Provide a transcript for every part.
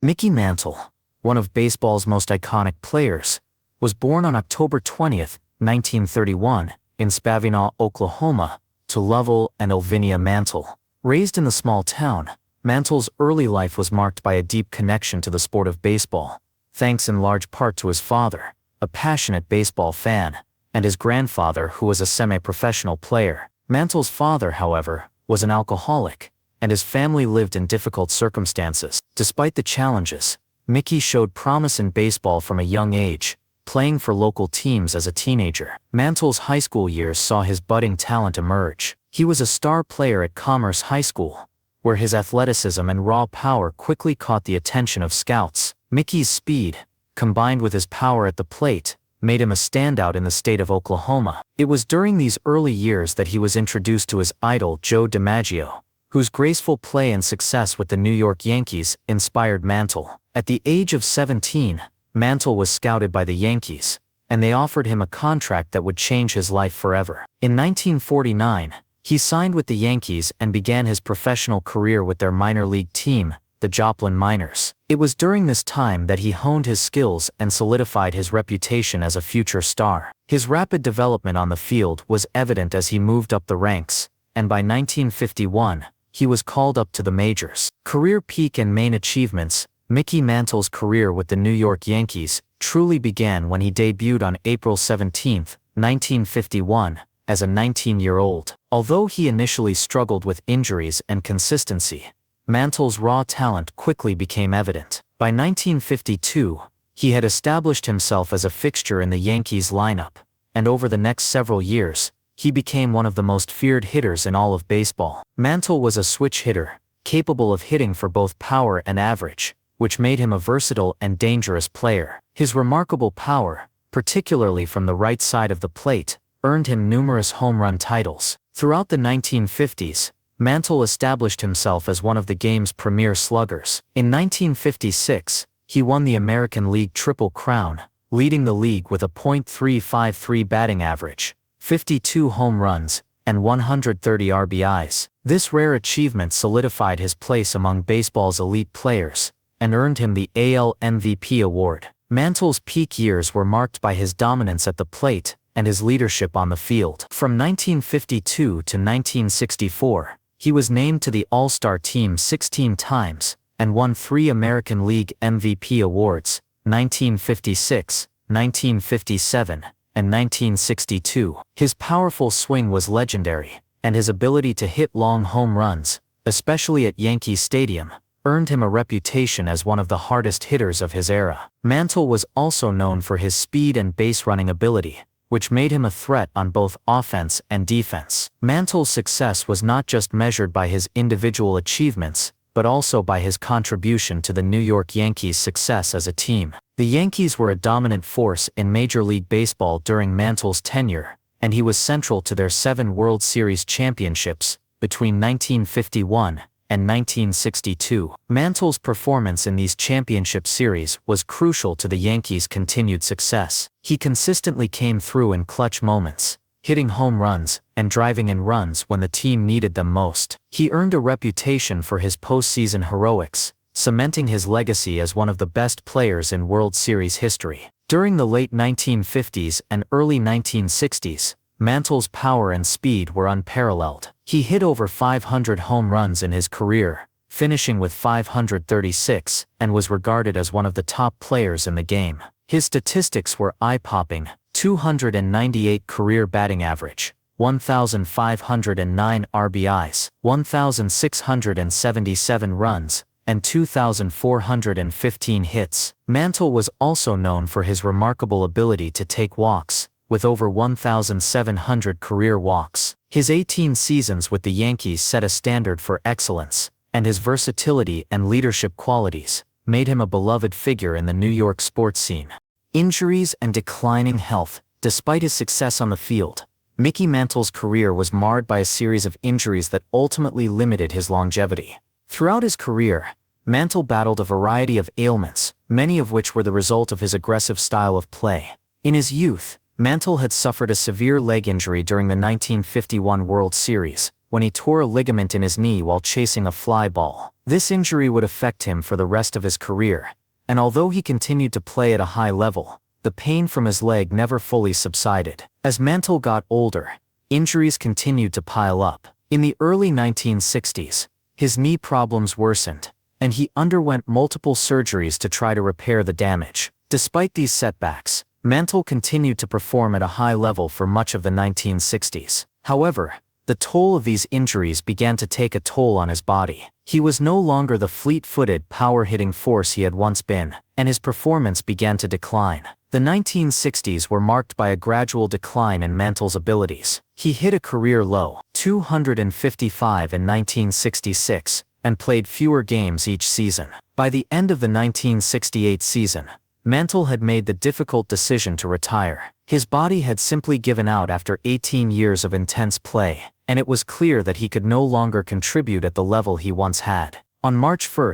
Mickey Mantle, one of baseball's most iconic players, was born on October 20, 1931, in Spavinaw, Oklahoma, to Lovell and Elvinia Mantle. Raised in the small town, Mantle's early life was marked by a deep connection to the sport of baseball, thanks in large part to his father, a passionate baseball fan, and his grandfather, who was a semi-professional player. Mantle's father, however, was an alcoholic, and his family lived in difficult circumstances. Despite the challenges, Mickey showed promise in baseball from a young age, playing for local teams as a teenager. Mantle's high school years saw his budding talent emerge. He was a star player at Commerce High School, where his athleticism and raw power quickly caught the attention of scouts. Mickey's speed, combined with his power at the plate, made him a standout in the state of Oklahoma. It was during these early years that he was introduced to his idol Joe DiMaggio, whose graceful play and success with the New York Yankees inspired Mantle. At the age of 17, Mantle was scouted by the Yankees, and they offered him a contract that would change his life forever. In 1949, he signed with the Yankees and began his professional career with their minor league team, the Joplin Miners. It was during this time that he honed his skills and solidified his reputation as a future star. His rapid development on the field was evident as he moved up the ranks, and by 1951, he was called up to the majors. Career peak and main achievements. Mickey Mantle's career with the New York Yankees truly began when he debuted on April 17, 1951, as a 19-year-old. Although he initially struggled with injuries and consistency, Mantle's raw talent quickly became evident. By 1952, he had established himself as a fixture in the Yankees lineup, and over the next several years, he became one of the most feared hitters in all of baseball. Mantle was a switch hitter, capable of hitting for both power and average, which made him a versatile and dangerous player. His remarkable power, particularly from the right side of the plate, earned him numerous home run titles. Throughout the 1950s, Mantle established himself as one of the game's premier sluggers. In 1956, he won the American League Triple Crown, leading the league with a .353 batting average, 52 home runs, and 130 RBIs. This rare achievement solidified his place among baseball's elite players, and earned him the AL MVP award. Mantle's peak years were marked by his dominance at the plate and his leadership on the field. From 1952 to 1964, he was named to the All-Star team 16 times, and won 3 American League MVP awards, 1956, 1957, and 1962. His powerful swing was legendary, and his ability to hit long home runs, especially at Yankee Stadium, earned him a reputation as one of the hardest hitters of his era. Mantle was also known for his speed and base-running ability, which made him a threat on both offense and defense. Mantle's success was not just measured by his individual achievements, but also by his contribution to the New York Yankees' success as a team. The Yankees were a dominant force in Major League Baseball during Mantle's tenure, and he was central to their 7 World Series championships between 1951 and 1962. Mantle's performance in these championship series was crucial to the Yankees' continued success. He consistently came through in clutch moments, hitting home runs and driving in runs when the team needed them most. He earned a reputation for his postseason heroics, cementing his legacy as one of the best players in World Series history. During the late 1950s and early 1960s, Mantle's power and speed were unparalleled. He hit over 500 home runs in his career, finishing with 536, and was regarded as one of the top players in the game. His statistics were eye-popping: 298 career batting average, 1,509 RBIs, 1,677 runs, and 2,415 hits. Mantle was also known for his remarkable ability to take walks, with over 1,700 career walks. His 18 seasons with the Yankees set a standard for excellence, and his versatility and leadership qualities made him a beloved figure in the New York sports scene. Injuries and declining health. Despite his success on the field, Mickey Mantle's career was marred by a series of injuries that ultimately limited his longevity. Throughout his career, Mantle battled a variety of ailments, many of which were the result of his aggressive style of play. In his youth, Mantle had suffered a severe leg injury during the 1951 World Series, when he tore a ligament in his knee while chasing a fly ball. This injury would affect him for the rest of his career, and although he continued to play at a high level, the pain from his leg never fully subsided. As Mantle got older, injuries continued to pile up. In the early 1960s, his knee problems worsened, and he underwent multiple surgeries to try to repair the damage. Despite these setbacks, Mantle continued to perform at a high level for much of the 1960s. However, the toll of these injuries began to take a toll on his body. He was no longer the fleet-footed, power-hitting force he had once been, and his performance began to decline. The 1960s were marked by a gradual decline in Mantle's abilities. He hit a career low, 255 in 1966, and played fewer games each season. By the end of the 1968 season, Mantle had made the difficult decision to retire. His body had simply given out after 18 years of intense play, and it was clear that he could no longer contribute at the level he once had. On March 1,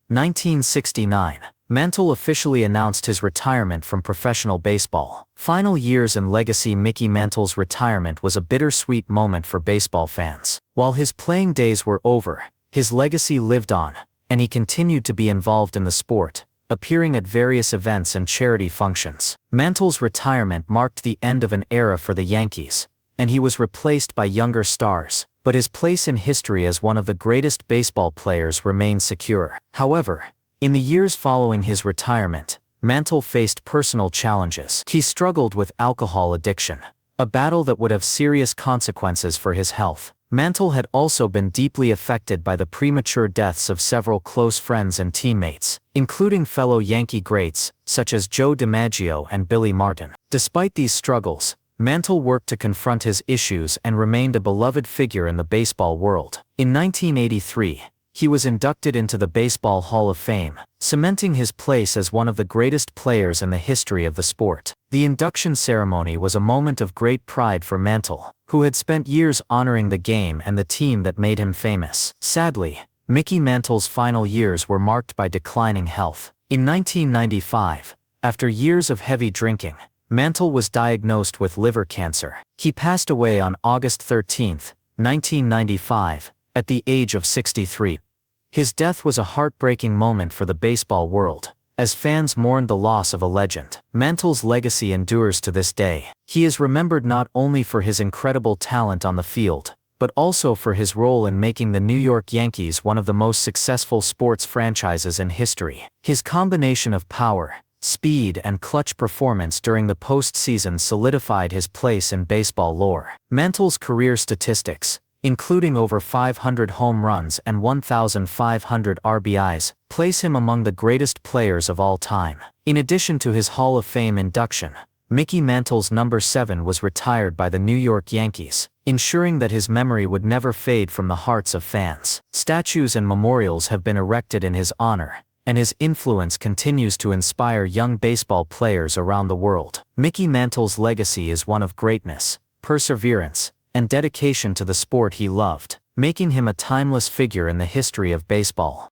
1969, Mantle officially announced his retirement from professional baseball. Final years and legacy. Mickey Mantle's retirement was a bittersweet moment for baseball fans. While his playing days were over, his legacy lived on, and he continued to be involved in the sport, appearing at various events and charity functions. Mantle's retirement marked the end of an era for the Yankees, and he was replaced by younger stars, but his place in history as one of the greatest baseball players remained secure. However, in the years following his retirement, Mantle faced personal challenges. He struggled with alcohol addiction, a battle that would have serious consequences for his health. Mantle had also been deeply affected by the premature deaths of several close friends and teammates, including fellow Yankee greats such as Joe DiMaggio and Billy Martin. Despite these struggles, Mantle worked to confront his issues and remained a beloved figure in the baseball world. In 1983, he was inducted into the Baseball Hall of Fame, cementing his place as one of the greatest players in the history of the sport. The induction ceremony was a moment of great pride for Mantle, who had spent years honoring the game and the team that made him famous. Sadly, Mickey Mantle's final years were marked by declining health. In 1995, after years of heavy drinking, Mantle was diagnosed with liver cancer. He passed away on August 13, 1995, at the age of 63. His death was a heartbreaking moment for the baseball world, as fans mourned the loss of a legend. Mantle's legacy endures to this day. He is remembered not only for his incredible talent on the field, but also for his role in making the New York Yankees one of the most successful sports franchises in history. His combination of power, speed, and clutch performance during the postseason solidified his place in baseball lore. Mantle's career statistics, including over 500 home runs and 1,500 RBIs, place him among the greatest players of all time. In addition to his Hall of Fame induction, Mickey Mantle's number 7 was retired by the New York Yankees, ensuring that his memory would never fade from the hearts of fans. Statues and memorials have been erected in his honor, and his influence continues to inspire young baseball players around the world. Mickey Mantle's legacy is one of greatness, perseverance, and dedication to the sport he loved, making him a timeless figure in the history of baseball.